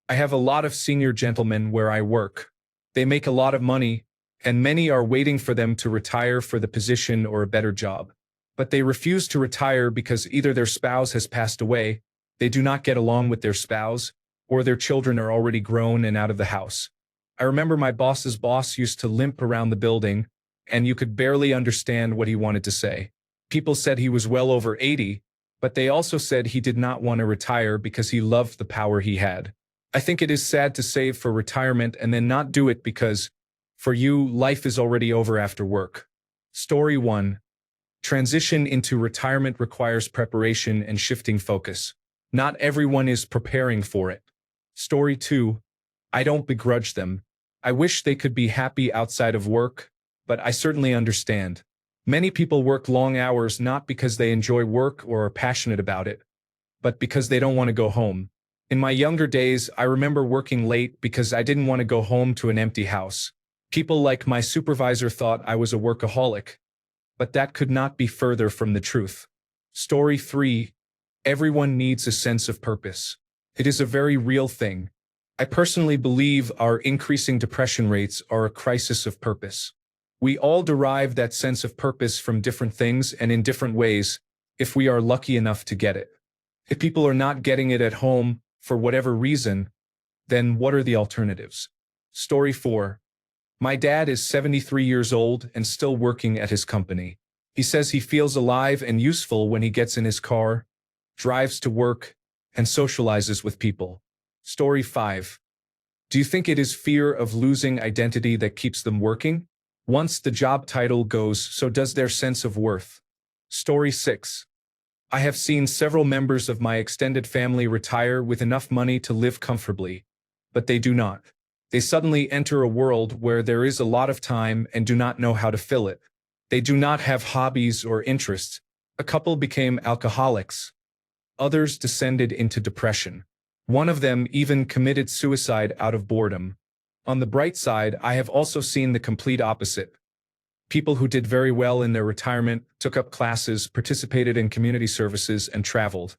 I have a lot of senior gentlemen where I work. They make a lot of money, and many are waiting for them to retire for the position or a better job. But they refuse to retire because either their spouse has passed away, they do not get along with their spouse, or their children are already grown and out of the house. I remember my boss's boss used to limp around the building, and you could barely understand what he wanted to say. People said he was well over 80, but they also said he did not want to retire because he loved the power he had. I think it is sad to save for retirement and then not do it because, for you, life is already over after work. Story 1. Transition into retirement requires preparation and shifting focus. Not everyone is preparing for it. Story 2. I don't begrudge them. I wish they could be happy outside of work, but I certainly understand. Many people work long hours not because they enjoy work or are passionate about it, but because they don't want to go home. In my younger days, I remember working late because I didn't want to go home to an empty house. People like my supervisor thought I was a workaholic, but that could not be further from the truth. Story 3. Everyone needs a sense of purpose. It is a very real thing. I personally believe our increasing depression rates are a crisis of purpose. We all derive that sense of purpose from different things and in different ways, if we are lucky enough to get it. If people are not getting it at home, for whatever reason, then what are the alternatives? Story 4. My dad is 73 years old and still working at his company. He says he feels alive and useful when he gets in his car, drives to work, and socializes with people. Story 5. Do you think it is fear of losing identity that keeps them working? Once the job title goes, so does their sense of worth. Story 6. I have seen several members of my extended family retire with enough money to live comfortably, but they do not. They suddenly enter a world where there is a lot of time and do not know how to fill it. They do not have hobbies or interests. A couple became alcoholics. Others descended into depression. One of them even committed suicide out of boredom. On the bright side, I have also seen the complete opposite. People who did very well in their retirement, took up classes, participated in community services, and traveled.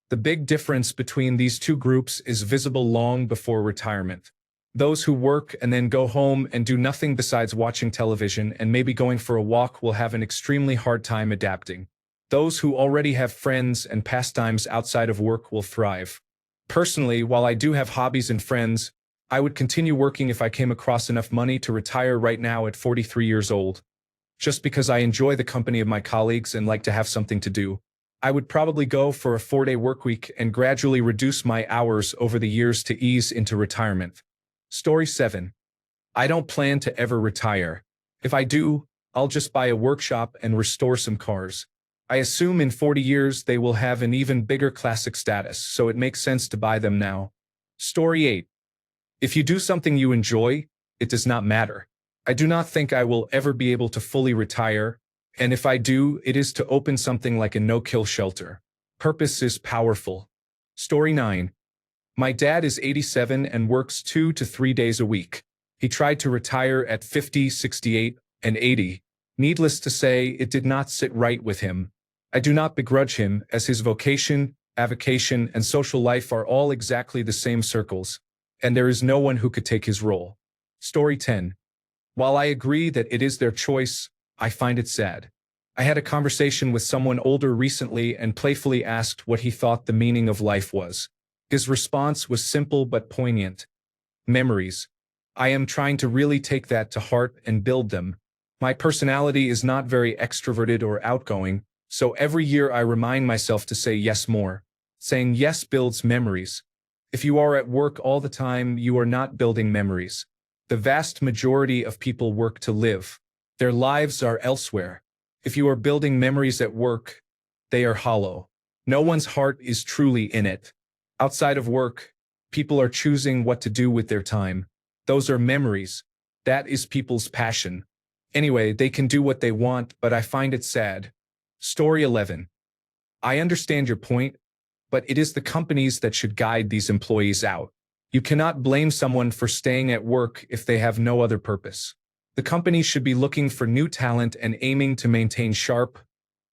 The big difference between these two groups is visible long before retirement. Those who work and then go home and do nothing besides watching television and maybe going for a walk will have an extremely hard time adapting. Those who already have friends and pastimes outside of work will thrive. Personally, while I do have hobbies and friends, I would continue working if I came across enough money to retire right now at 43 years old. Just because I enjoy the company of my colleagues and like to have something to do. I would probably go for a 4-day workweek and gradually reduce my hours over the years to ease into retirement. Story 7. I don't plan to ever retire. If I do, I'll just buy a workshop and restore some cars. I assume in 40 years they will have an even bigger classic status, so it makes sense to buy them now. Story 8. If you do something you enjoy, it does not matter. I do not think I will ever be able to fully retire, and if I do, it is to open something like a no-kill shelter. Purpose is powerful. Story 9. My dad is 87 and works 2 to 3 days a week. He tried to retire at 50, 68, and 80. Needless to say, it did not sit right with him. I do not begrudge him, as his vocation, avocation, and social life are all exactly the same circles, and there is no one who could take his role. Story 10. While I agree that it is their choice, I find it sad. I had a conversation with someone older recently and playfully asked what he thought the meaning of life was. His response was simple but poignant. Memories. I am trying to really take that to heart and build them. My personality is not very extroverted or outgoing, so every year I remind myself to say yes more. Saying yes builds memories. If you are at work all the time, you are not building memories. The vast majority of people work to live. Their lives are elsewhere. If you are building memories at work, they are hollow. No one's heart is truly in it. Outside of work, people are choosing what to do with their time. Those are memories. That is people's passion. Anyway, they can do what they want, but I find it sad. Story 11. I understand your point, but it is the companies that should guide these employees out. You cannot blame someone for staying at work if they have no other purpose. The company should be looking for new talent and aiming to maintain sharp,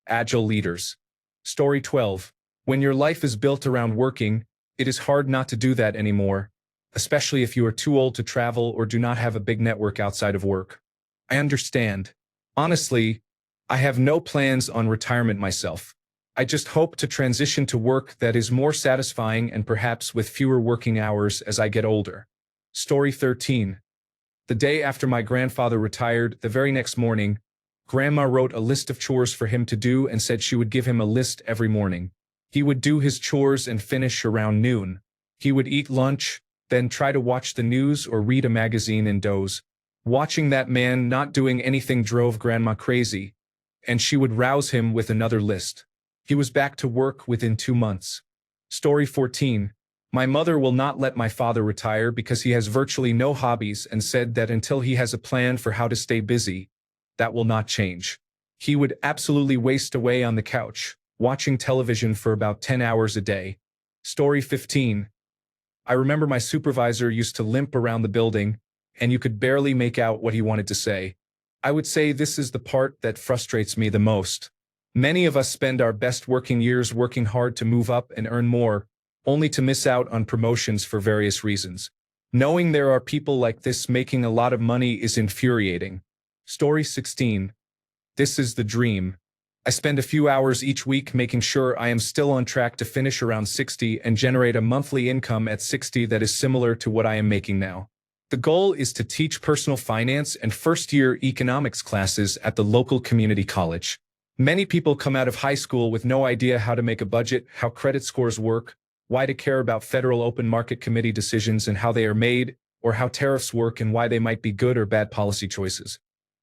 agile leaders. Story 12. When your life is built around working, it is hard not to do that anymore. especially if you are too old to travel or do not have a big network outside of work. I understand. Honestly, I have no plans on retirement myself. I just hope to transition to work that is more satisfying and perhaps with fewer working hours as I get older. Story 13. The day after my grandfather retired, the very next morning, Grandma wrote a list of chores for him to do and said she would give him a list every morning. He would do his chores and finish around noon. He would eat lunch, then try to watch the news or read a magazine and doze. Watching that man not doing anything drove Grandma crazy, and she would rouse him with another list. He was back to work within 2 months. Story 14. My mother will not let my father retire because he has virtually no hobbies and said that until he has a plan for how to stay busy, that will not change. He would absolutely waste away on the couch, watching television for about 10 hours a day. Story 15. I remember my supervisor used to limp around the building, and you could barely make out what he wanted to say. I would say this is the part that frustrates me the most. Many of us spend our best working years working hard to move up and earn more, only to miss out on promotions for various reasons. Knowing there are people like this making a lot of money is infuriating. Story 16. This is the dream. I spend a few hours each week making sure I am still on track to finish around 60 and generate a monthly income at 60 that is similar to what I am making now. The goal is to teach personal finance and first-year economics classes at the local community college. Many people come out of high school with no idea how to make a budget, how credit scores work, why to care about federal open market committee decisions and how they are made, or how tariffs work and why they might be good or bad policy choices.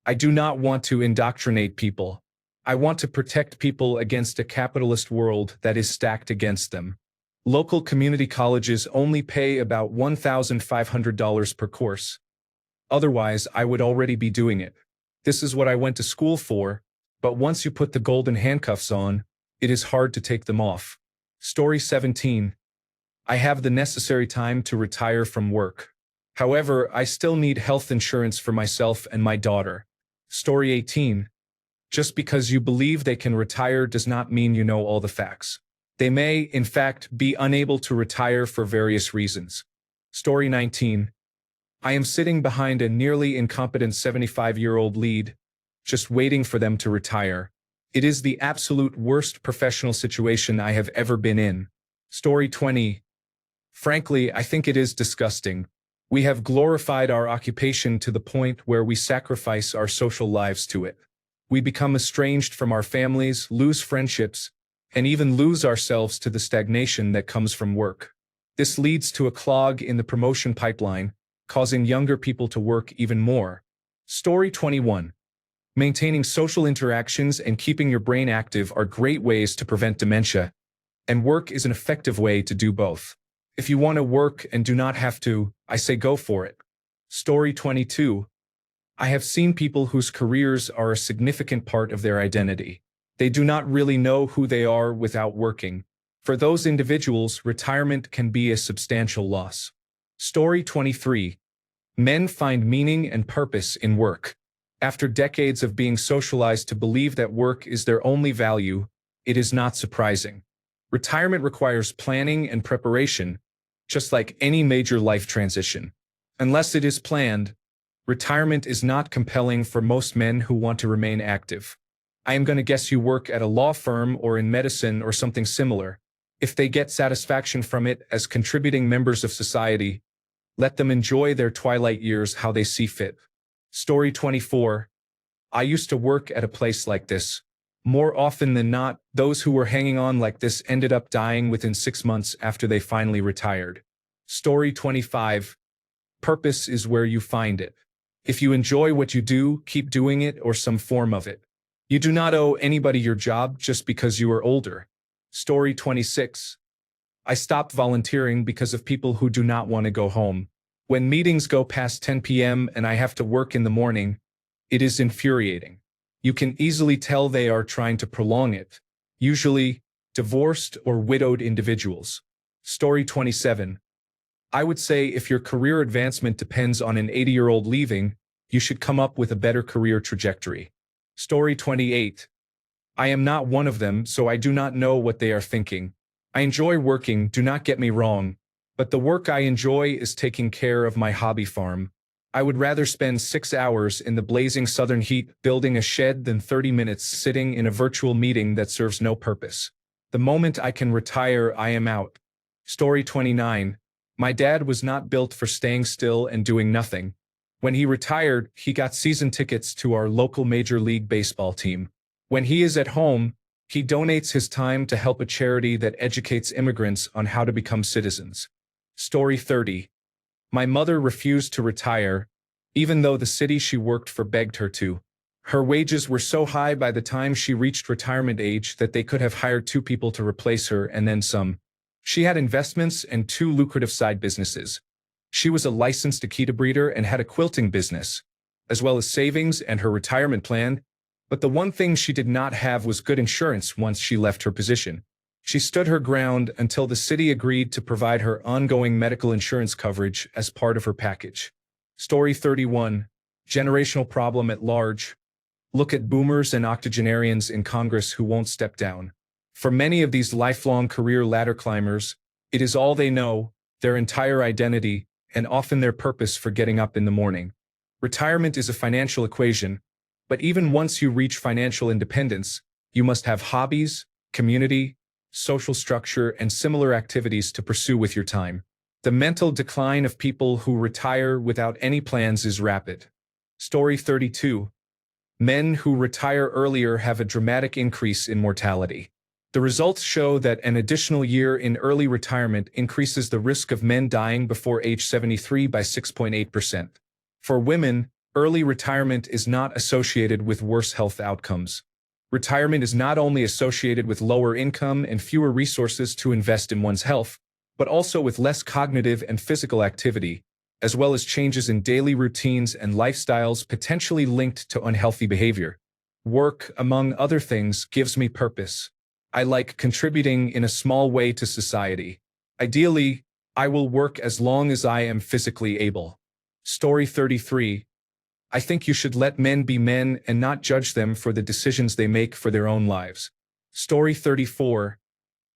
I do not want to indoctrinate people. I want to protect people against a capitalist world that is stacked against them. Local community colleges only pay about $1,500 per course. Otherwise, I would already be doing it. This is what I went to school for, but once you put the golden handcuffs on, it is hard to take them off. Story 17. I have the necessary time to retire from work. However, I still need health insurance for myself and my daughter. Story 18. Just because you believe they can retire does not mean you know all the facts. They may, in fact, be unable to retire for various reasons. Story 19. I am sitting behind a nearly incompetent 75-year-old lead, just waiting for them to retire. It is the absolute worst professional situation I have ever been in. Story 20. Frankly, I think it is disgusting. We have glorified our occupation to the point where we sacrifice our social lives to it. We become estranged from our families, lose friendships, and even lose ourselves to the stagnation that comes from work. This leads to a clog in the promotion pipeline, causing younger people to work even more. Story 21. Maintaining social interactions and keeping your brain active are great ways to prevent dementia, and work is an effective way to do both. If you want to work and do not have to, I say go for it. Story 22. I have seen people whose careers are a significant part of their identity. They do not really know who they are without working. For those individuals, retirement can be a substantial loss. Story 23. Men find meaning and purpose in work. After decades of being socialized to believe that work is their only value, it is not surprising. Retirement requires planning and preparation, just like any major life transition. Unless it is planned, retirement is not compelling for most men who want to remain active. I am going to guess you work at a law firm or in medicine or something similar. If they get satisfaction from it as contributing members of society, let them enjoy their twilight years how they see fit. Story 24. I used to work at a place like this. More often than not, those who were hanging on like this ended up dying within 6 months after they finally retired. Story 25. Purpose is where you find it. If you enjoy what you do, keep doing it or some form of it. You do not owe anybody your job just because you are older. Story 26. I stopped volunteering because of people who do not want to go home. When meetings go past 10 p.m. and I have to work in the morning, it is infuriating. You can easily tell they are trying to prolong it, usually divorced or widowed individuals. Story 27. I would say if your career advancement depends on an 80-year-old leaving, you should come up with a better career trajectory. Story 28. I am not one of them, so I do not know what they are thinking. I enjoy working, do not get me wrong, but the work I enjoy is taking care of my hobby farm. I would rather spend 6 hours in the blazing southern heat building a shed than 30 minutes sitting in a virtual meeting that serves no purpose. The moment I can retire, I am out. Story 29. My dad was not built for staying still and doing nothing. When he retired, he got season tickets to our local Major League Baseball team. When he is at home, he donates his time to help a charity that educates immigrants on how to become citizens. Story 30. My mother refused to retire, even though the city she worked for begged her to. Her wages were so high by the time she reached retirement age that they could have hired 2 people to replace her and then some. She had investments and 2 lucrative side businesses. She was a licensed Akita breeder and had a quilting business, as well as savings and her retirement plan, but the one thing she did not have was good insurance once she left her position. She stood her ground until the city agreed to provide her ongoing medical insurance coverage as part of her package. Story 31. Generational problem at large. Look at boomers and octogenarians in Congress who won't step down. For many of these lifelong career ladder climbers, it is all they know, their entire identity, and often their purpose for getting up in the morning. Retirement is a financial equation, but even once you reach financial independence, you must have hobbies, community, social structure, and similar activities to pursue with your time. The mental decline of people who retire without any plans is rapid. Story 32. Men who retire earlier have a dramatic increase in mortality. The results show that an additional year in early retirement increases the risk of men dying before age 73 by 6.8%. For women, early retirement is not associated with worse health outcomes. Retirement is not only associated with lower income and fewer resources to invest in one's health, but also with less cognitive and physical activity, as well as changes in daily routines and lifestyles potentially linked to unhealthy behavior. Work, among other things, gives me purpose. I like contributing in a small way to society. Ideally, I will work as long as I am physically able. Story 33. I think you should let men be men and not judge them for the decisions they make for their own lives. Story 34.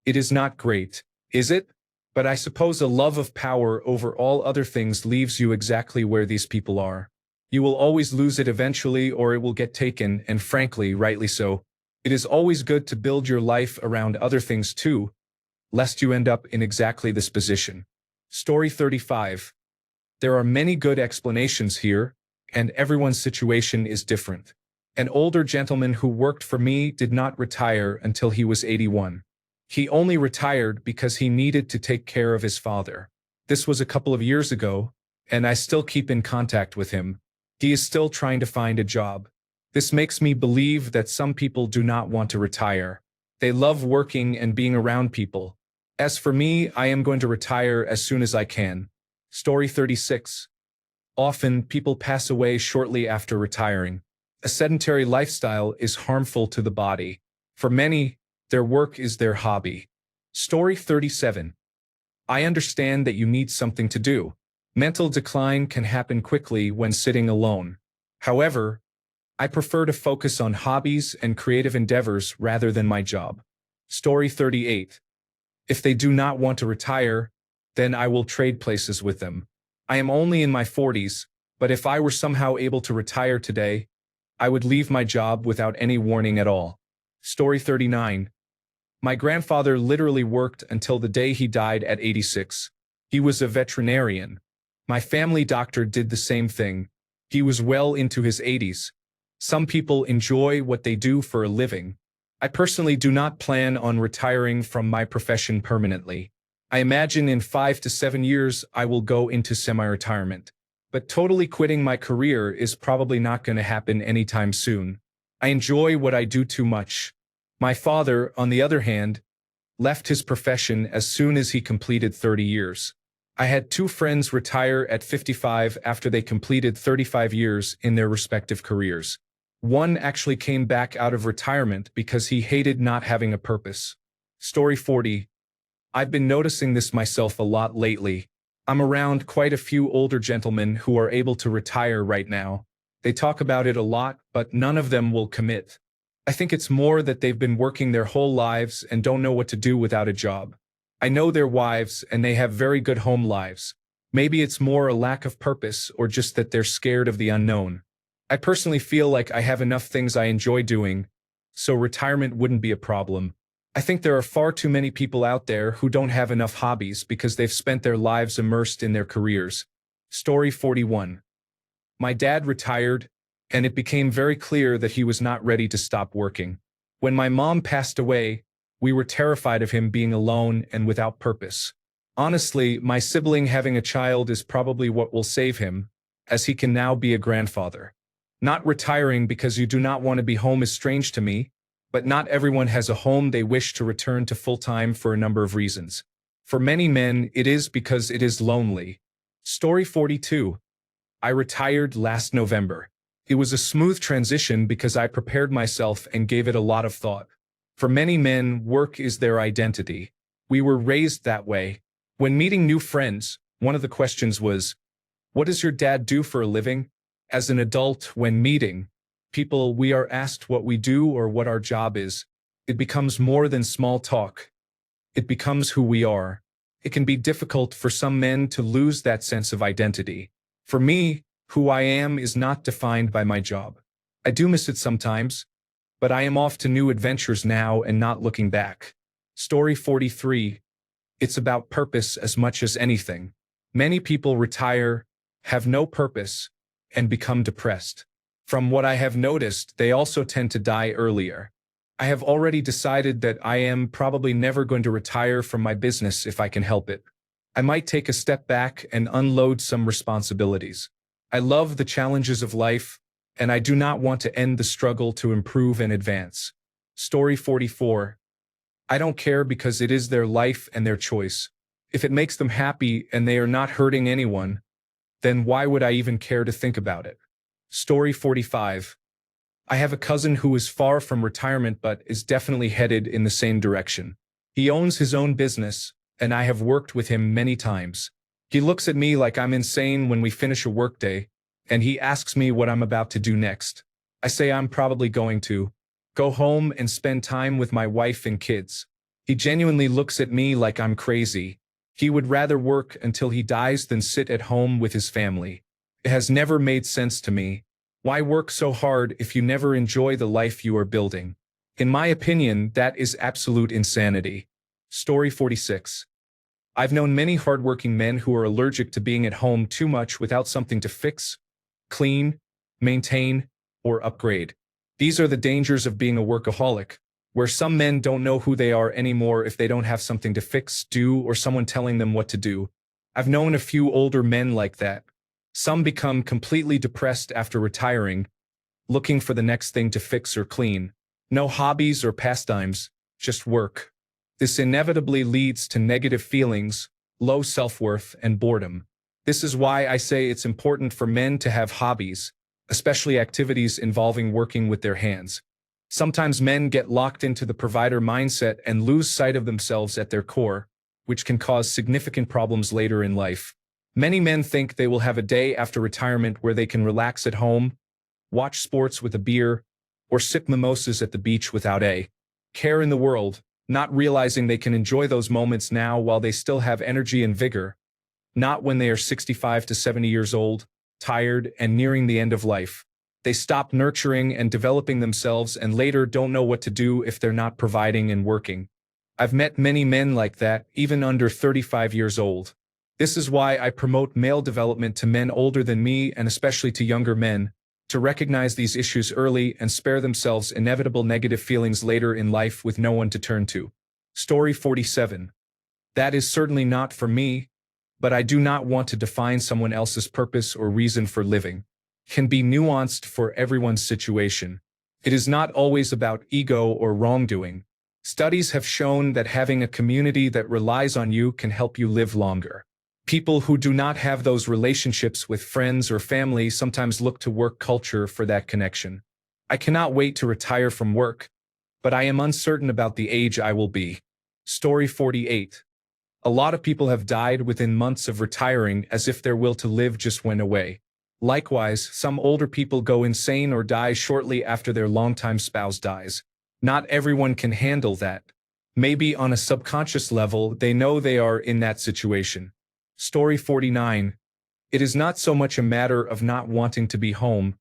It is not great, is it? But I suppose a love of power over all other things leaves you exactly where these people are. You will always lose it eventually, or it will get taken, and frankly, rightly so. It is always good to build your life around other things too, lest you end up in exactly this position. Story 35. There are many good explanations here, and everyone's situation is different. An older gentleman who worked for me did not retire until he was 81. He only retired because he needed to take care of his father. This was a couple of years ago, and I still keep in contact with him. He is still trying to find a job. This makes me believe that some people do not want to retire. They love working and being around people. As for me, I am going to retire as soon as I can. Story 36. Often, people pass away shortly after retiring. A sedentary lifestyle is harmful to the body. For many, their work is their hobby. Story 37. I understand that you need something to do. Mental decline can happen quickly when sitting alone. However, I prefer to focus on hobbies and creative endeavors rather than my job. Story 38. If they do not want to retire, then I will trade places with them. I am only in my 40s, but if I were somehow able to retire today, I would leave my job without any warning at all. Story 39. My grandfather literally worked until the day he died at 86. He was a veterinarian. My family doctor did the same thing. He was well into his 80s. Some people enjoy what they do for a living. I personally do not plan on retiring from my profession permanently. I imagine in 5 to 7 years I will go into semi-retirement. But totally quitting my career is probably not going to happen anytime soon. I enjoy what I do too much. My father, on the other hand, left his profession as soon as he completed 30 years. I had 2 friends retire at 55 after they completed 35 years in their respective careers. One actually came back out of retirement because he hated not having a purpose. Story 40. I've been noticing this myself a lot lately. I'm around quite a few older gentlemen who are able to retire right now. They talk about it a lot, but none of them will commit. I think it's more that they've been working their whole lives and don't know what to do without a job. I know their wives and they have very good home lives. Maybe it's more a lack of purpose or just that they're scared of the unknown. I personally feel like I have enough things I enjoy doing, so retirement wouldn't be a problem. I think there are far too many people out there who don't have enough hobbies because they've spent their lives immersed in their careers. Story 41. My dad retired, and it became very clear that he was not ready to stop working. When my mom passed away, we were terrified of him being alone and without purpose. Honestly, my sibling having a child is probably what will save him, as he can now be a grandfather. Not retiring because you do not want to be home is strange to me, but not everyone has a home they wish to return to full-time for a number of reasons. For many men, it is because it is lonely. Story 42. I retired last November. It was a smooth transition because I prepared myself and gave it a lot of thought. For many men, work is their identity. We were raised that way. When meeting new friends, one of the questions was, "What does your dad do for a living?" As an adult, when meeting people, we are asked what we do or what our job is. It becomes more than small talk. It becomes who we are. It can be difficult for some men to lose that sense of identity. For me, who I am is not defined by my job. I do miss it sometimes, but I am off to new adventures now and not looking back. Story 43. It's about purpose as much as anything. Many people retire, have no purpose, and become depressed. From what I have noticed, they also tend to die earlier. I have already decided that I am probably never going to retire from my business if I can help it. I might take a step back and unload some responsibilities. I love the challenges of life, and I do not want to end the struggle to improve and advance. Story 44. I don't care because it is their life and their choice. If it makes them happy and they are not hurting anyone, then why would I even care to think about it? Story 45. I have a cousin who is far from retirement but is definitely headed in the same direction. He owns his own business, and I have worked with him many times. He looks at me like I'm insane when we finish a workday, and he asks me what I'm about to do next. I say I'm probably going to go home and spend time with my wife and kids. He genuinely looks at me like I'm crazy. He would rather work until he dies than sit at home with his family. It has never made sense to me. Why work so hard if you never enjoy the life you are building? In my opinion, that is absolute insanity. Story 46. I've known many hardworking men who are allergic to being at home too much without something to fix, clean, maintain, or upgrade. These are the dangers of being a workaholic, where some men don't know who they are anymore if they don't have something to fix, do, or someone telling them what to do. I've known a few older men like that. Some become completely depressed after retiring, looking for the next thing to fix or clean. No hobbies or pastimes, just work. This inevitably leads to negative feelings, low self-worth, and boredom. This is why I say it's important for men to have hobbies, especially activities involving working with their hands. Sometimes men get locked into the provider mindset and lose sight of themselves at their core, which can cause significant problems later in life. Many men think they will have a day after retirement where they can relax at home, watch sports with a beer, or sip mimosas at the beach without a care in the world, not realizing they can enjoy those moments now while they still have energy and vigor, not when they are 65 to 70 years old, tired, and nearing the end of life. They stop nurturing and developing themselves and later don't know what to do if they're not providing and working. I've met many men like that, even under 35 years old. This is why I promote male development to men older than me and especially to younger men, to recognize these issues early and spare themselves inevitable negative feelings later in life with no one to turn to. Story 47. That is certainly not for me, but I do not want to define someone else's purpose or reason for living. It can be nuanced for everyone's situation. It is not always about ego or wrongdoing. Studies have shown that having a community that relies on you can help you live longer. People who do not have those relationships with friends or family sometimes look to work culture for that connection. I cannot wait to retire from work, but I am uncertain about the age I will be. Story 48. A lot of people have died within months of retiring as if their will to live just went away. Likewise, some older people go insane or die shortly after their longtime spouse dies. Not everyone can handle that. Maybe on a subconscious level, they know they are in that situation. Story 49. It is not so much a matter of not wanting to be home,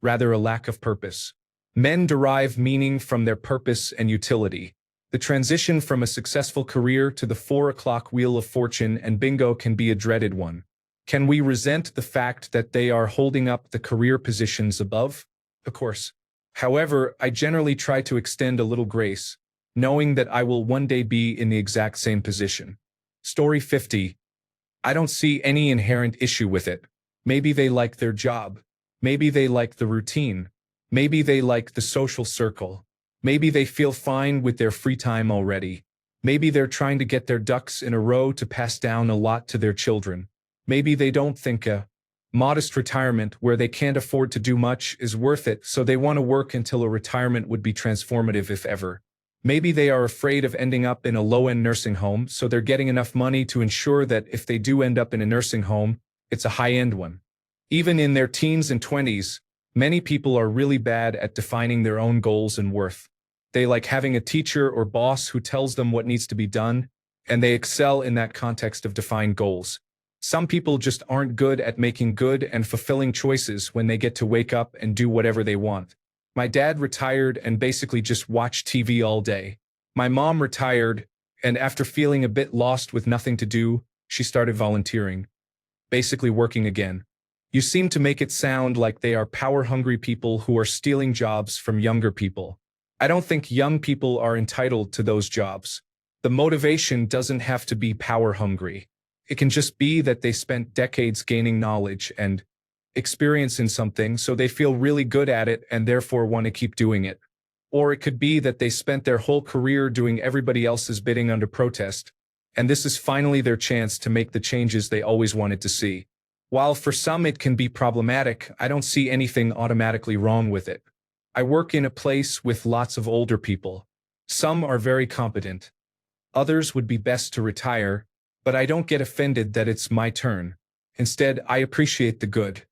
rather a lack of purpose. Men derive meaning from their purpose and utility. The transition from a successful career to the 4 o'clock wheel of fortune and bingo can be a dreaded one. Can we resent the fact that they are holding up the career positions above? Of course. However, I generally try to extend a little grace, knowing that I will one day be in the exact same position. Story 50. I don't see any inherent issue with it. Maybe they like their job. Maybe they like the routine. Maybe they like the social circle. Maybe they feel fine with their free time already. Maybe they're trying to get their ducks in a row to pass down a lot to their children. Maybe they don't think a modest retirement where they can't afford to do much is worth it, so they want to work until a retirement would be transformative if ever. Maybe they are afraid of ending up in a low-end nursing home, so they're getting enough money to ensure that if they do end up in a nursing home, it's a high-end one. Even in their teens and 20s, many people are really bad at defining their own goals and worth. They like having a teacher or boss who tells them what needs to be done, and they excel in that context of defined goals. Some people just aren't good at making good and fulfilling choices when they get to wake up and do whatever they want. My dad retired and basically just watched TV all day. My mom retired, and after feeling a bit lost with nothing to do, she started volunteering. Basically working again. You seem to make it sound like they are power-hungry people who are stealing jobs from younger people. I don't think young people are entitled to those jobs. The motivation doesn't have to be power-hungry. It can just be that they spent decades gaining knowledge and experience in something, so they feel really good at it and therefore want to keep doing it. Or it could be that they spent their whole career doing everybody else's bidding under protest, and this is finally their chance to make the changes they always wanted to see. While for some it can be problematic, I don't see anything automatically wrong with it. I work in a place with lots of older people. Some are very competent. Others would be best to retire, but I don't get offended that it's my turn. Instead, I appreciate the good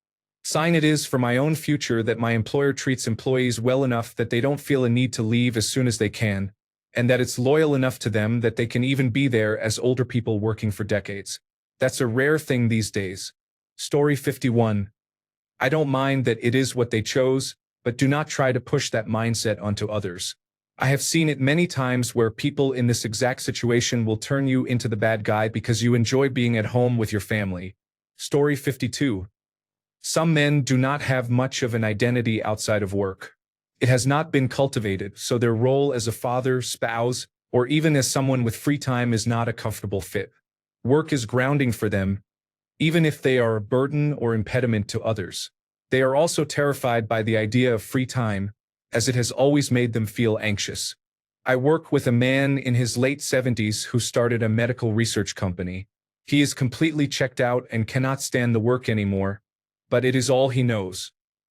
sign it is for my own future that my employer treats employees well enough that they don't feel a need to leave as soon as they can, and that it's loyal enough to them that they can even be there as older people working for decades. That's a rare thing these days. Story 51. I don't mind that it is what they chose, but do not try to push that mindset onto others. I have seen it many times where people in this exact situation will turn you into the bad guy because you enjoy being at home with your family. Story 52. Some men do not have much of an identity outside of work. It has not been cultivated, so their role as a father, spouse, or even as someone with free time is not a comfortable fit. Work is grounding for them, even if they are a burden or impediment to others. They are also terrified by the idea of free time, as it has always made them feel anxious. I work with a man in his late 70s who started a medical research company. He is completely checked out and cannot stand the work anymore, but it is all he knows.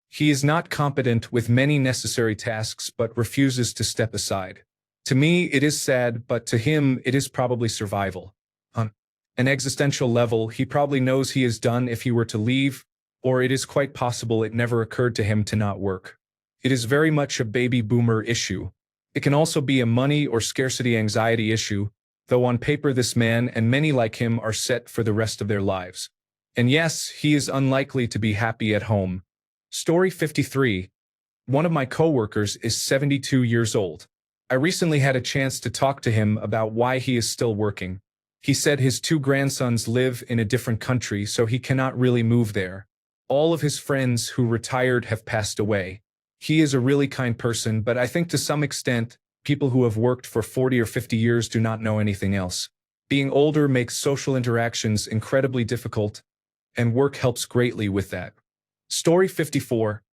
He is not competent with many necessary tasks but refuses to step aside. To me, it is sad, but to him, it is probably survival. On an existential level, he probably knows he is done if he were to leave, or it is quite possible it never occurred to him to not work. It is very much a baby boomer issue. It can also be a money or scarcity anxiety issue, though on paper this man and many like him are set for the rest of their lives. And yes, he is unlikely to be happy at home. Story 53. One of my coworkers is 72 years old. I recently had a chance to talk to him about why he is still working. He said his 2 grandsons live in a different country, so he cannot really move there. All of his friends who retired have passed away. He is a really kind person, but I think to some extent, people who have worked for 40 or 50 years do not know anything else. Being older makes social interactions incredibly difficult, and work helps greatly with that. Story 54.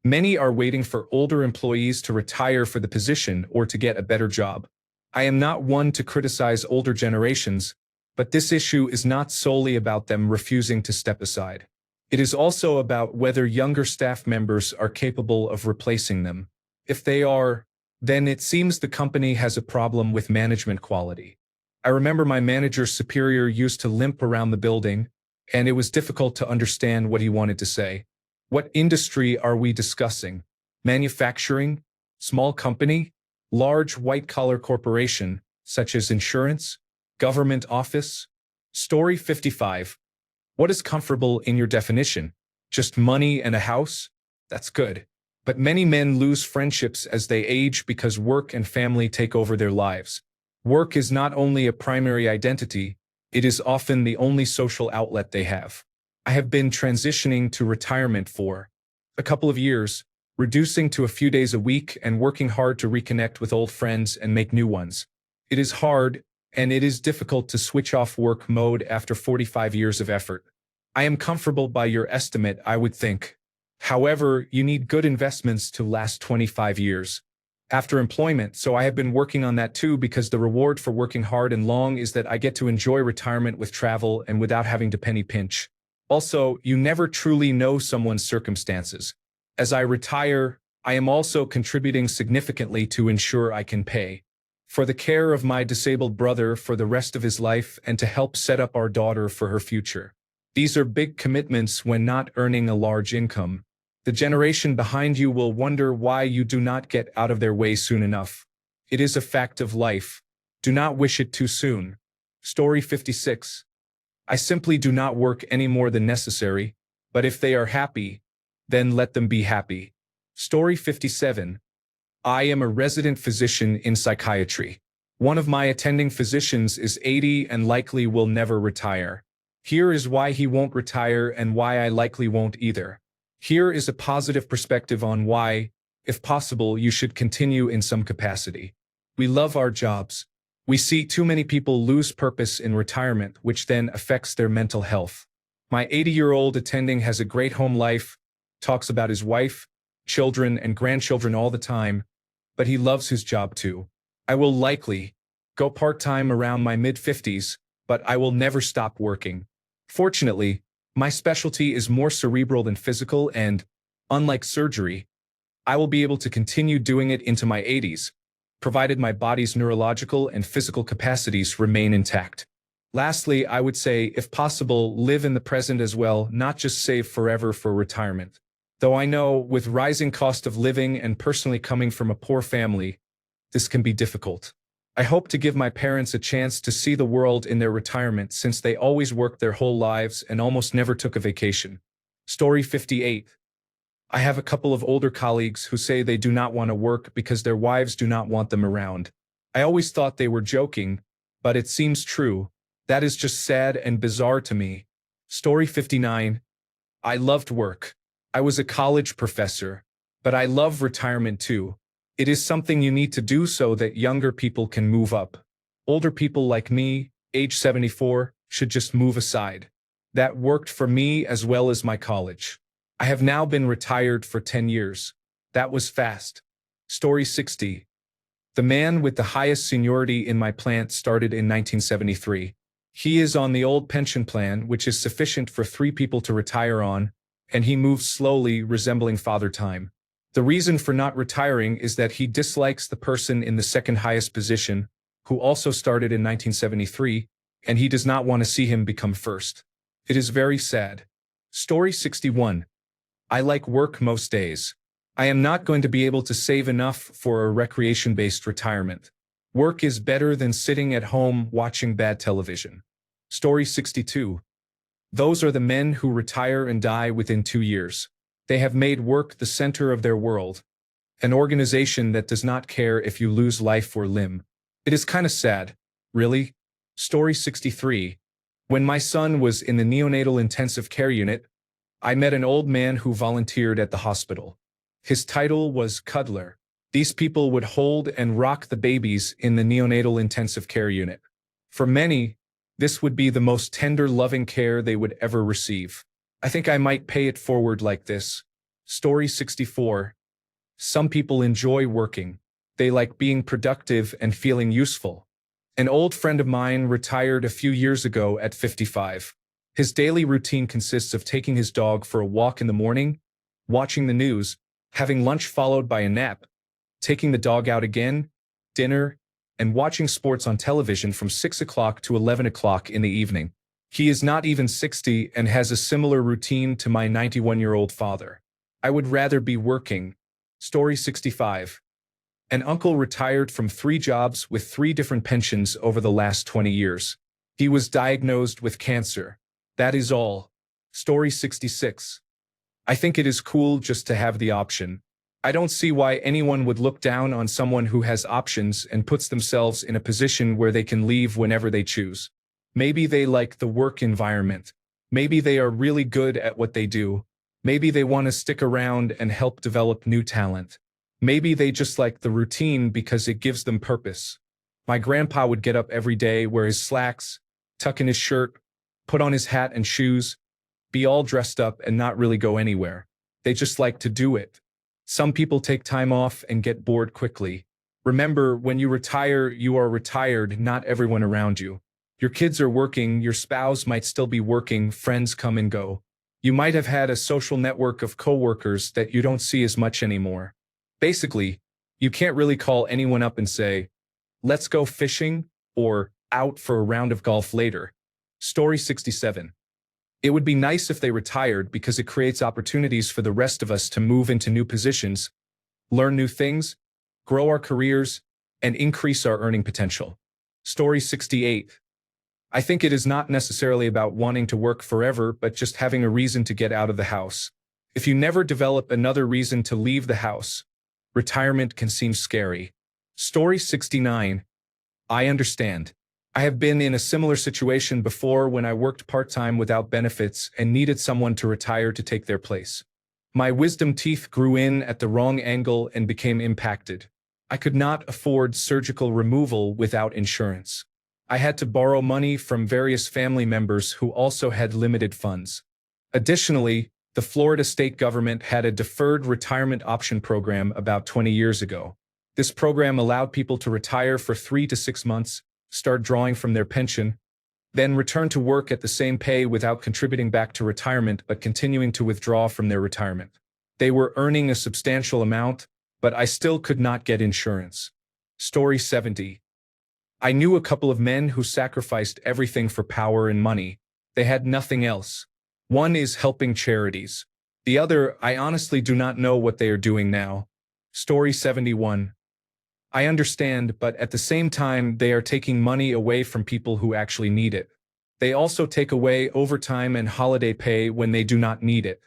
Many are waiting for older employees to retire for the position or to get a better job. I am not one to criticize older generations, but this issue is not solely about them refusing to step aside. It is also about whether younger staff members are capable of replacing them. If they are, then it seems the company has a problem with management quality. I remember my manager's superior used to limp around the building, and it was difficult to understand what he wanted to say. What industry are we discussing? Manufacturing? Small company? Large white-collar corporation? such as insurance, government office. Story 55. What is comfortable in your definition? Just money and a house? That's good. But many men lose friendships as they age because work and family take over their lives. Work is not only a primary identity, it is often the only social outlet they have. I have been transitioning to retirement for a couple of years, reducing to a few days a week and working hard to reconnect with old friends and make new ones. It is hard, and it is difficult to switch off work mode after 45 years of effort. I am comfortable by your estimate, I would think. However, you need good investments to last 25 years after employment, so I have been working on that too because the reward for working hard and long is that I get to enjoy retirement with travel and without having to penny pinch. Also, you never truly know someone's circumstances. As I retire, I am also contributing significantly to ensure I can pay for the care of my disabled brother for the rest of his life and to help set up our daughter for her future. These are big commitments when not earning a large income. The generation behind you will wonder why you do not get out of their way soon enough. It is a fact of life. Do not wish it too soon. Story 56. I simply do not work any more than necessary, but if they are happy, then let them be happy. Story 57. I am a resident physician in psychiatry. One of my attending physicians is 80 and likely will never retire. Here is why he won't retire and why I likely won't either. Here is a positive perspective on why, if possible, you should continue in some capacity. We love our jobs. We see too many people lose purpose in retirement, which then affects their mental health. My 80-year-old attending has a great home life, talks about his wife, children, and grandchildren all the time, but he loves his job too. I will likely go part-time around my mid-50s, but I will never stop working. Fortunately, my specialty is more cerebral than physical and, unlike surgery, I will be able to continue doing it into my 80s, provided my body's neurological and physical capacities remain intact. Lastly, I would say, if possible, live in the present as well, not just save forever for retirement. Though I know, with rising cost of living and personally coming from a poor family, this can be difficult. I hope to give my parents a chance to see the world in their retirement since they always worked their whole lives and almost never took a vacation. Story 58. I have a couple of older colleagues who say they do not want to work because their wives do not want them around. I always thought they were joking, but it seems true. That is just sad and bizarre to me. Story 59. I loved work. I was a college professor, but I love retirement too. It is something you need to do so that younger people can move up. Older people like me, age 74, should just move aside. That worked for me as well as my college. I have now been retired for 10 years. That was fast. Story 60. The man with the highest seniority in my plant started in 1973. He is on the old pension plan, which is sufficient for 3 people to retire on, and he moves slowly, resembling Father Time. The reason for not retiring is that he dislikes the person in the second highest position, who also started in 1973, and he does not want to see him become first. It is very sad. Story 61. I like work most days. I am not going to be able to save enough for a recreation-based retirement. Work is better than sitting at home watching bad television. Story 62. Those are the men who retire and die within 2 years. They have made work the center of their world, an organization that does not care if you lose life or limb. It is kind of sad, really. Story 63. When my son was in the neonatal intensive care unit, I met an old man who volunteered at the hospital. His title was Cuddler. These people would hold and rock the babies in the neonatal intensive care unit. For many, this would be the most tender, loving care they would ever receive. I think I might pay it forward like this. Story 64. Some people enjoy working. They like being productive and feeling useful. An old friend of mine retired a few years ago at 55. His daily routine consists of taking his dog for a walk in the morning, watching the news, having lunch followed by a nap, taking the dog out again, dinner, and watching sports on television from 6 o'clock to 11 o'clock in the evening. He is not even 60 and has a similar routine to my 91-year-old father. I would rather be working. Story 65. An uncle retired from 3 jobs with 3 different pensions over the last 20 years. He was diagnosed with cancer. That is all. Story 66. I think it is cool just to have the option. I don't see why anyone would look down on someone who has options and puts themselves in a position where they can leave whenever they choose. Maybe they like the work environment. Maybe they are really good at what they do. Maybe they want to stick around and help develop new talent. Maybe they just like the routine because it gives them purpose. My grandpa would get up every day, wear his slacks, tuck in his shirt, put on his hat and shoes, be all dressed up and not really go anywhere. They just like to do it. Some people take time off and get bored quickly. Remember, when you retire, you are retired, not everyone around you. Your kids are working, your spouse might still be working, friends come and go. You might have had a social network of coworkers that you don't see as much anymore. Basically, you can't really call anyone up and say, let's go fishing, or out for a round of golf later. Story 67. It would be nice if they retired because it creates opportunities for the rest of us to move into new positions, learn new things, grow our careers, and increase our earning potential. Story 68. I think it is not necessarily about wanting to work forever, but just having a reason to get out of the house. If you never develop another reason to leave the house, retirement can seem scary. Story 69. I understand. I have been in a similar situation before when I worked part-time without benefits and needed someone to retire to take their place. My wisdom teeth grew in at the wrong angle and became impacted. I could not afford surgical removal without insurance. I had to borrow money from various family members who also had limited funds. Additionally, the Florida state government had a deferred retirement option program about 20 years ago. This program allowed people to retire for 3 to 6 months, start drawing from their pension, then return to work at the same pay without contributing back to retirement but continuing to withdraw from their retirement. They were earning a substantial amount, but I still could not get insurance. Story 70. I knew a couple of men who sacrificed everything for power and money. They had nothing else. One is helping charities. The other, I honestly do not know what they are doing now. Story 71. I understand, but at the same time, they are taking money away from people who actually need it. They also take away overtime and holiday pay when they do not need it.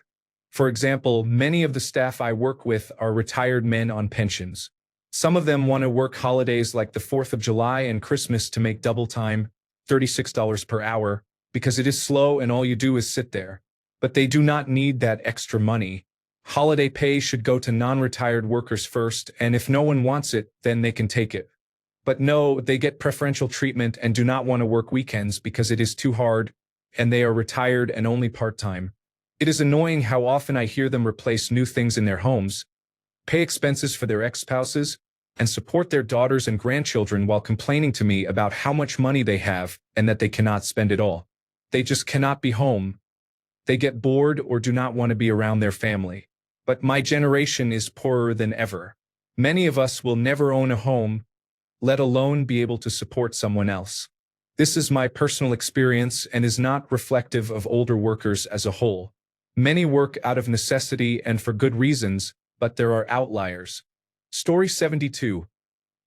For example, many of the staff I work with are retired men on pensions. Some of them want to work holidays like the 4th of July and Christmas to make double time, $36 per hour, because it is slow and all you do is sit there. But they do not need that extra money. Holiday pay should go to non-retired workers first, and if no one wants it, then they can take it. But no, they get preferential treatment and do not want to work weekends because it is too hard, and they are retired and only part-time. It is annoying how often I hear them replace new things in their homes, pay expenses for their ex-spouses, and support their daughters and grandchildren while complaining to me about how much money they have and that they cannot spend it all. They just cannot be home. They get bored or do not want to be around their family. But my generation is poorer than ever. Many of us will never own a home, let alone be able to support someone else. This is my personal experience and is not reflective of older workers as a whole. Many work out of necessity and for good reasons, but there are outliers. Story 72.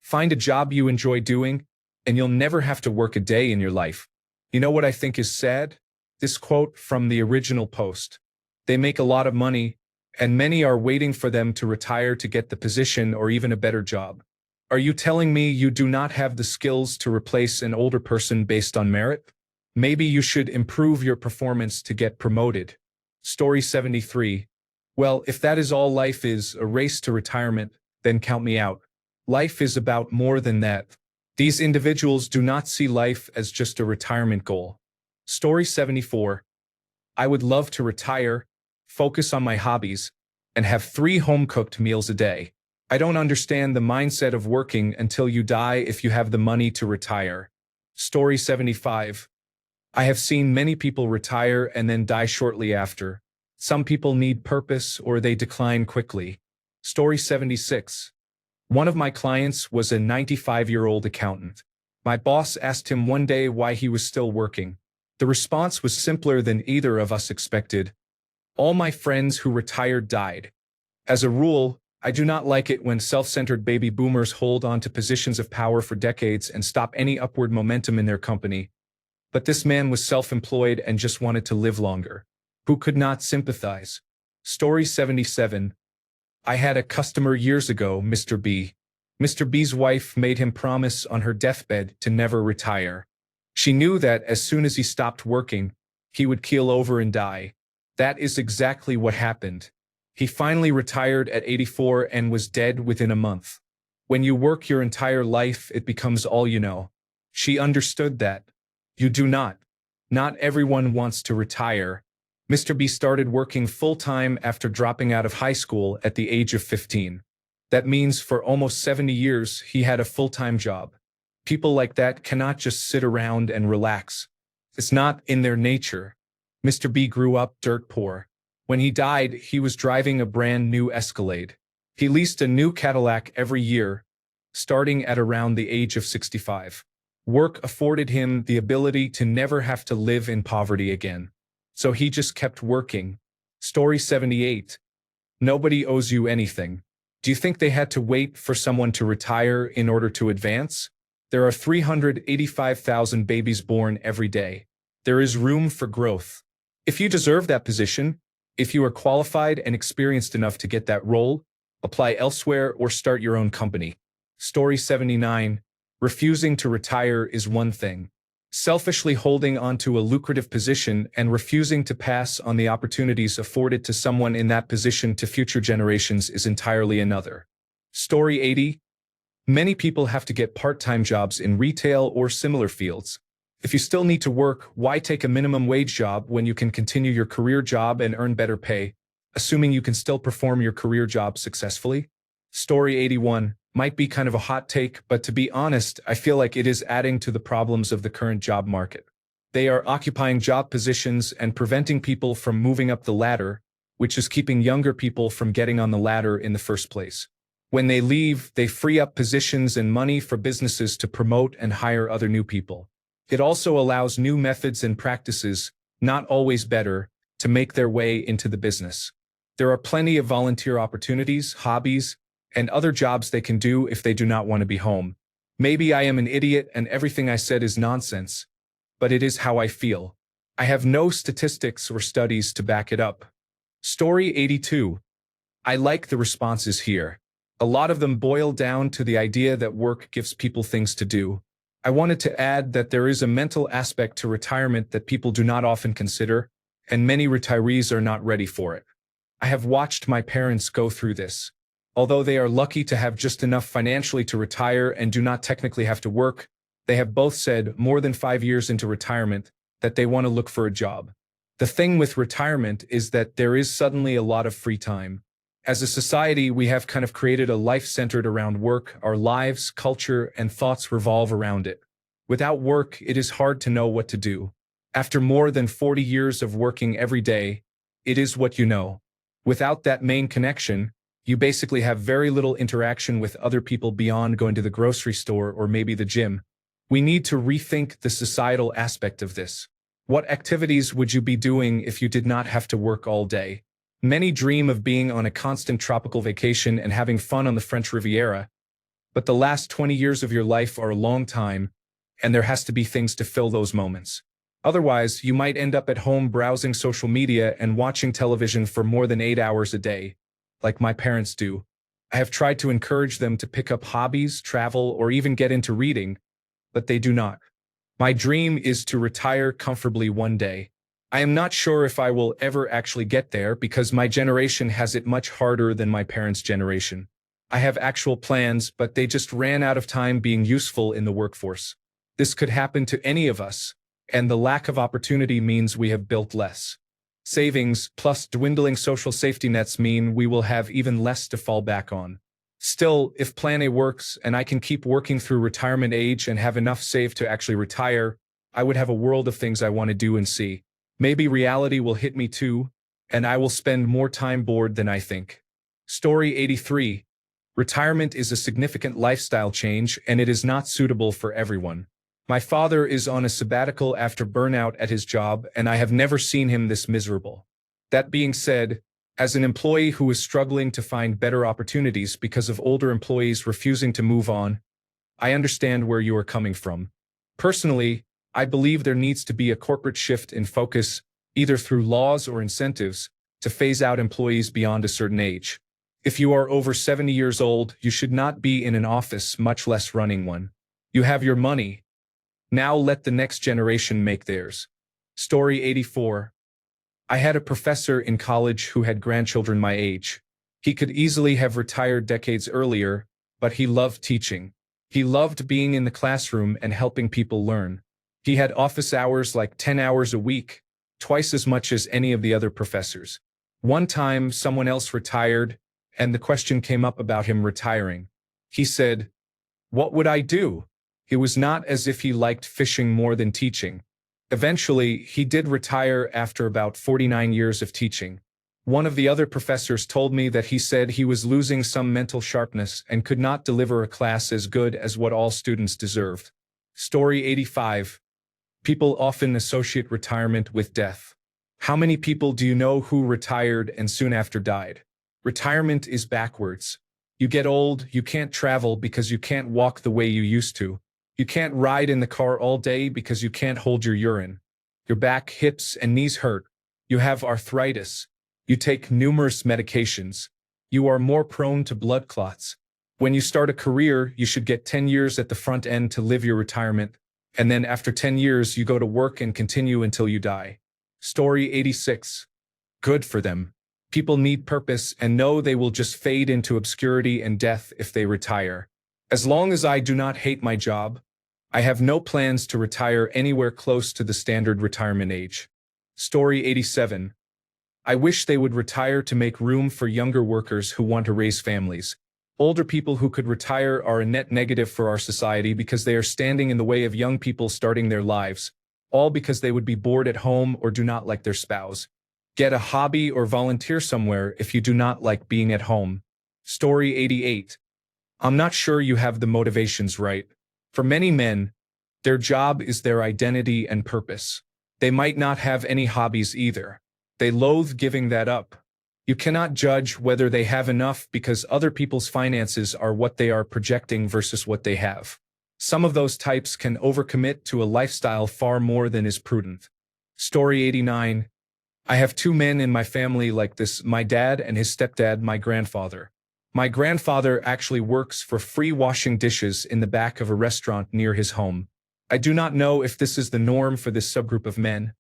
Find a job you enjoy doing, and you'll never have to work a day in your life. You know what I think is sad? This quote from the original post. They make a lot of money, and many are waiting for them to retire to get the position or even a better job. Are you telling me you do not have the skills to replace an older person based on merit? Maybe you should improve your performance to get promoted. Story 73. Well, if that is all life is, a race to retirement, then count me out. Life is about more than that. These individuals do not see life as just a retirement goal. Story 74. I would love to retire, focus on my hobbies, and have 3 home-cooked meals a day. I don't understand the mindset of working until you die if you have the money to retire. Story 75. I have seen many people retire and then die shortly after. Some people need purpose or they decline quickly. Story 76. One of my clients was a 95-year-old accountant. My boss asked him one day why he was still working. The response was simpler than either of us expected. All my friends who retired died. As a rule, I do not like it when self-centered baby boomers hold on to positions of power for decades and stop any upward momentum in their company. But this man was self-employed and just wanted to live longer. Who could not sympathize? Story 77. I had a customer years ago, Mr. B. Mr. B's wife made him promise on her deathbed to never retire. She knew that as soon as he stopped working, he would keel over and die. That is exactly what happened. He finally retired at 84 and was dead within a month. When you work your entire life, it becomes all you know. She understood that. You do not. Not everyone wants to retire. Mr. B started working full-time after dropping out of high school at the age of 15. That means for almost 70 years, he had a full-time job. People like that cannot just sit around and relax. It's not in their nature. Mr. B grew up dirt poor. When he died, he was driving a brand new Escalade. He leased a new Cadillac every year, starting at around the age of 65. Work afforded him the ability to never have to live in poverty again. So he just kept working. Story 78. Nobody owes you anything. Do you think they had to wait for someone to retire in order to advance? There are 385,000 babies born every day. There is room for growth. If you deserve that position, if you are qualified and experienced enough to get that role, apply elsewhere or start your own company. Story 79. Refusing to retire is one thing. Selfishly holding onto a lucrative position and refusing to pass on the opportunities afforded to someone in that position to future generations is entirely another. Story 80. Many people have to get part-time jobs in retail or similar fields. If you still need to work, why take a minimum wage job when you can continue your career job and earn better pay, assuming you can still perform your career job successfully? Story 81. Might be kind of a hot take, but to be honest, I feel like it is adding to the problems of the current job market. They are occupying job positions and preventing people from moving up the ladder, which is keeping younger people from getting on the ladder in the first place. When they leave, they free up positions and money for businesses to promote and hire other new people. It also allows new methods and practices, not always better, to make their way into the business. There are plenty of volunteer opportunities, hobbies, and other jobs they can do if they do not want to be home. Maybe I am an idiot and everything I said is nonsense, but it is how I feel. I have no statistics or studies to back it up. Story 82. I like the responses here. A lot of them boil down to the idea that work gives people things to do. I wanted to add that there is a mental aspect to retirement that people do not often consider, and many retirees are not ready for it. I have watched my parents go through this. Although they are lucky to have just enough financially to retire and do not technically have to work, they have both said more than 5 years into retirement that they want to look for a job. The thing with retirement is that there is suddenly a lot of free time. As a society, we have kind of created a life centered around work. Our lives, culture, and thoughts revolve around it. Without work, it is hard to know what to do. After more than 40 years of working every day, it is what you know. Without that main connection, you basically have very little interaction with other people beyond going to the grocery store or maybe the gym. We need to rethink the societal aspect of this. What activities would you be doing if you did not have to work all day? Many dream of being on a constant tropical vacation and having fun on the French Riviera, but the last 20 years of your life are a long time, and there has to be things to fill those moments. Otherwise, you might end up at home browsing social media and watching television for more than 8 hours a day, like my parents do. I have tried to encourage them to pick up hobbies, travel, or even get into reading, but they do not. My dream is to retire comfortably one day. I am not sure if I will ever actually get there because my generation has it much harder than my parents' generation. I have actual plans, but they just ran out of time being useful in the workforce. This could happen to any of us, and the lack of opportunity means we have built less. Savings plus dwindling social safety nets mean we will have even less to fall back on. Still, if Plan A works and I can keep working through retirement age and have enough saved to actually retire, I would have a world of things I want to do and see. Maybe reality will hit me too, and I will spend more time bored than I think. Story 83. Retirement is a significant lifestyle change, and it is not suitable for everyone. My father is on a sabbatical after burnout at his job, and I have never seen him this miserable. That being said, As an employee who is struggling to find better opportunities because of older employees refusing to move on, I understand where you are coming from. Personally, I believe there needs to be a corporate shift in focus, either through laws or incentives, to phase out employees beyond a certain age. If you are over 70 years old, you should not be in an office, much less running one. You have your money. Now let the next generation make theirs. Story 84. I had a professor in college who had grandchildren my age. He could easily have retired decades earlier, but he loved teaching. He loved being in the classroom and helping people learn. He had office hours like 10 hours a week, twice as much as any of the other professors. One time, someone else retired, and the question came up about him retiring. He said, "What would I do?" It was not as if he liked fishing more than teaching. Eventually, he did retire after about 49 years of teaching. One of the other professors told me that he said he was losing some mental sharpness and could not deliver a class as good as what all students deserved. Story 85. People often associate retirement with death. How many people do you know who retired and soon after died? Retirement is backwards. You get old, you can't travel because you can't walk the way you used to. You can't ride in the car all day because you can't hold your urine. Your back, hips, and knees hurt. You have arthritis. You take numerous medications. You are more prone to blood clots. When you start a career, you should get 10 years at the front end to live your retirement, and then after 10 years, you go to work and continue until you die. Story 86. Good for them. People need purpose and know they will just fade into obscurity and death if they retire. As long as I do not hate my job, I have no plans to retire anywhere close to the standard retirement age. Story 87. I wish they would retire to make room for younger workers who want to raise families. Older people who could retire are a net negative for our society because they are standing in the way of young people starting their lives, all because they would be bored at home or do not like their spouse. Get a hobby or volunteer somewhere if you do not like being at home. Story 88. I'm not sure you have the motivations right. For many men, their job is their identity and purpose. They might not have any hobbies either. They loathe giving that up. You cannot judge whether they have enough because other people's finances are what they are projecting versus what they have. Some of those types can overcommit to a lifestyle far more than is prudent. Story 89. I have two men in my family like this, my dad and his stepdad, my grandfather. My grandfather actually works for free washing dishes in the back of a restaurant near his home. I do not know if this is the norm for this subgroup of men,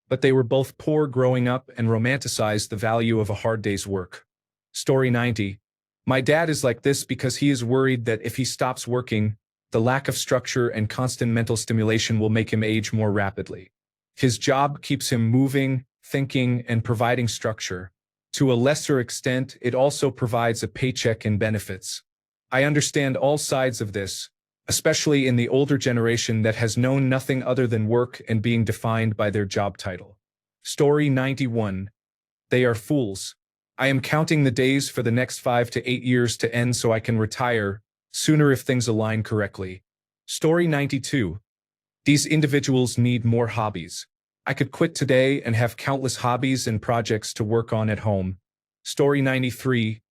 but they were both poor growing up and romanticized the value of a hard day's work. Story 90. My dad is like this because he is worried that if he stops working, the lack of structure and constant mental stimulation will make him age more rapidly. His job keeps him moving, thinking, and providing structure. To a lesser extent, it also provides a paycheck and benefits. I understand all sides of this, especially in the older generation that has known nothing other than work and being defined by their job title. Story 91. They are fools. I am counting the days for the next 5 to 8 years to end so I can retire sooner if things align correctly. Story 92. These individuals need more hobbies. I could quit today and have countless hobbies and projects to work on at home. Story 93.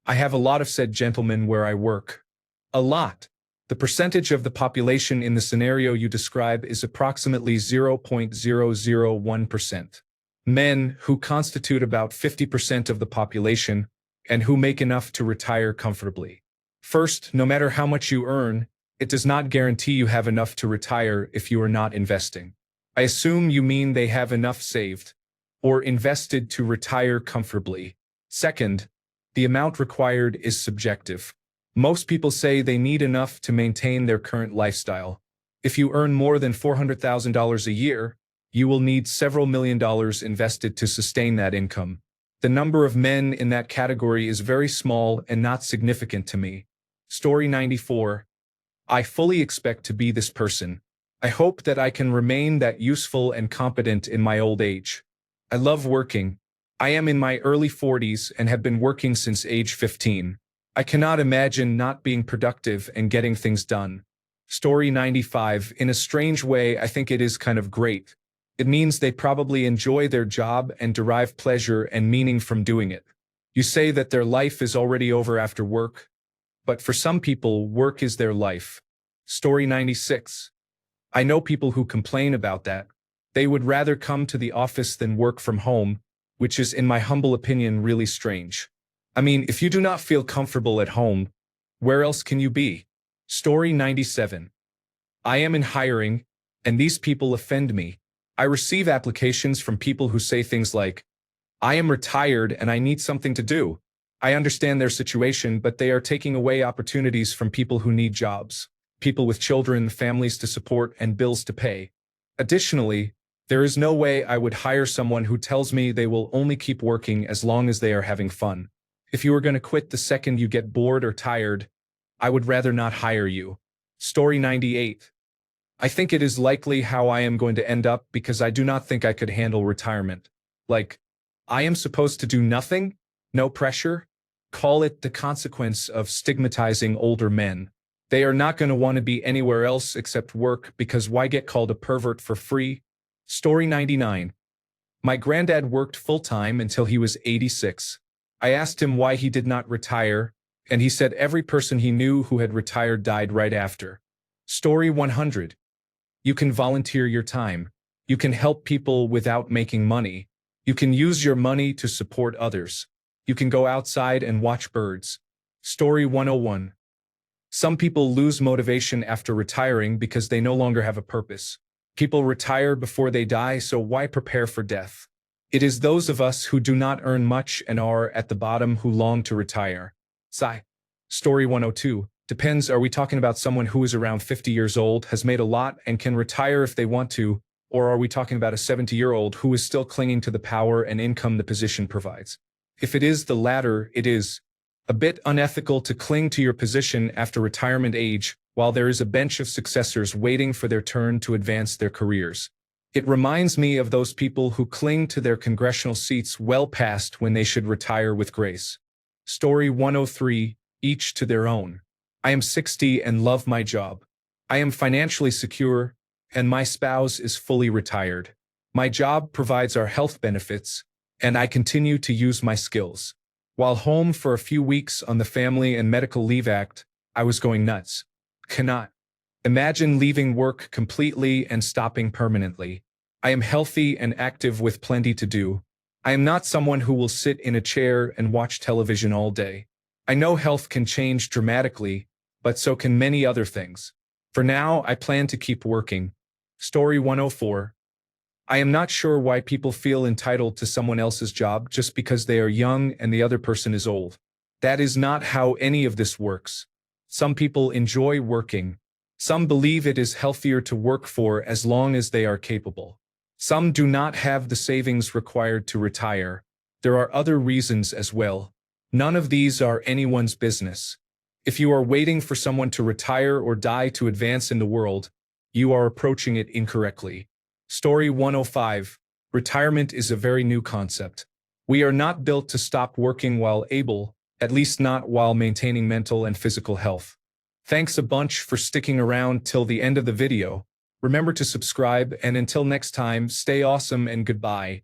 I have a lot of said gentlemen where I work. A lot. The percentage of the population in the scenario you describe is approximately 0.001%. Men who constitute about 50% of the population and who make enough to retire comfortably. First, no matter how much you earn, it does not guarantee you have enough to retire if you are not investing. I assume you mean they have enough saved or invested to retire comfortably. Second, the amount required is subjective. Most people say they need enough to maintain their current lifestyle. If you earn more than $400,000 a year, you will need several $1,000,000 invested to sustain that income. The number of men in that category is very small and not significant to me. Story 94. I fully expect to be this person. I hope that I can remain that useful and competent in my old age. I love working. I am in my early 40s and have been working since age 15. I cannot imagine not being productive and getting things done. Story 95. In a strange way, I think it is kind of great. It means they probably enjoy their job and derive pleasure and meaning from doing it. You say that their life is already over after work, but for some people, work is their life. Story 96. I know people who complain about that. They would rather come to the office than work from home, which is, in my humble opinion, really strange. I mean, if you do not feel comfortable at home, where else can you be? Story 97. I am in hiring, and these people offend me. I receive applications from people who say things like, I am retired and I need something to do. I understand their situation, but they are taking away opportunities from people who need jobs, people with children, families to support, and bills to pay. Additionally, there is no way I would hire someone who tells me they will only keep working as long as they are having fun. If you are going to quit the second you get bored or tired, I would rather not hire you. Story 98. I think it is likely how I am going to end up because I do not think I could handle retirement. Like, I am supposed to do nothing? No pressure? Call it the consequence of stigmatizing older men. They are not going to want to be anywhere else except work because why get called a pervert for free? Story 99. My granddad worked full-time until he was 86. I asked him why he did not retire, and he said every person he knew who had retired died right after. Story 100. You can volunteer your time. You can help people without making money. You can use your money to support others. You can go outside and watch birds. Story 101. Some people lose motivation after retiring because they no longer have a purpose. People retire before they die, so why prepare for death? It is those of us who do not earn much and are at the bottom who long to retire. Sigh. Story 102. Depends, are we talking about someone who is around 50 years old, has made a lot, and can retire if they want to, or are we talking about a 70-year-old who is still clinging to the power and income the position provides? If it is the latter, it is a bit unethical to cling to your position after retirement age while there is a bench of successors waiting for their turn to advance their careers. It reminds me of those people who cling to their congressional seats well past when they should retire with grace. Story 103, each to their own. I am 60 and love my job. I am financially secure, and my spouse is fully retired. My job provides our health benefits, and I continue to use my skills. While home for a few weeks on the Family and Medical Leave Act, I was going nuts. Cannot imagine leaving work completely and stopping permanently. I am healthy and active with plenty to do. I am not someone who will sit in a chair and watch television all day. I know health can change dramatically, but so can many other things. For now, I plan to keep working. Story 104. I am not sure why people feel entitled to someone else's job just because they are young and the other person is old. That is not how any of this works. Some people enjoy working. Some believe it is healthier to work for as long as they are capable. Some do not have the savings required to retire. There are other reasons as well. None of these are anyone's business. If you are waiting for someone to retire or die to advance in the world, you are approaching it incorrectly. Story 105. Retirement is a very new concept. We are not built to stop working while able, at least not while maintaining mental and physical health. Thanks a bunch for sticking around till the end of the video. Remember to subscribe, and until next time, stay awesome and goodbye.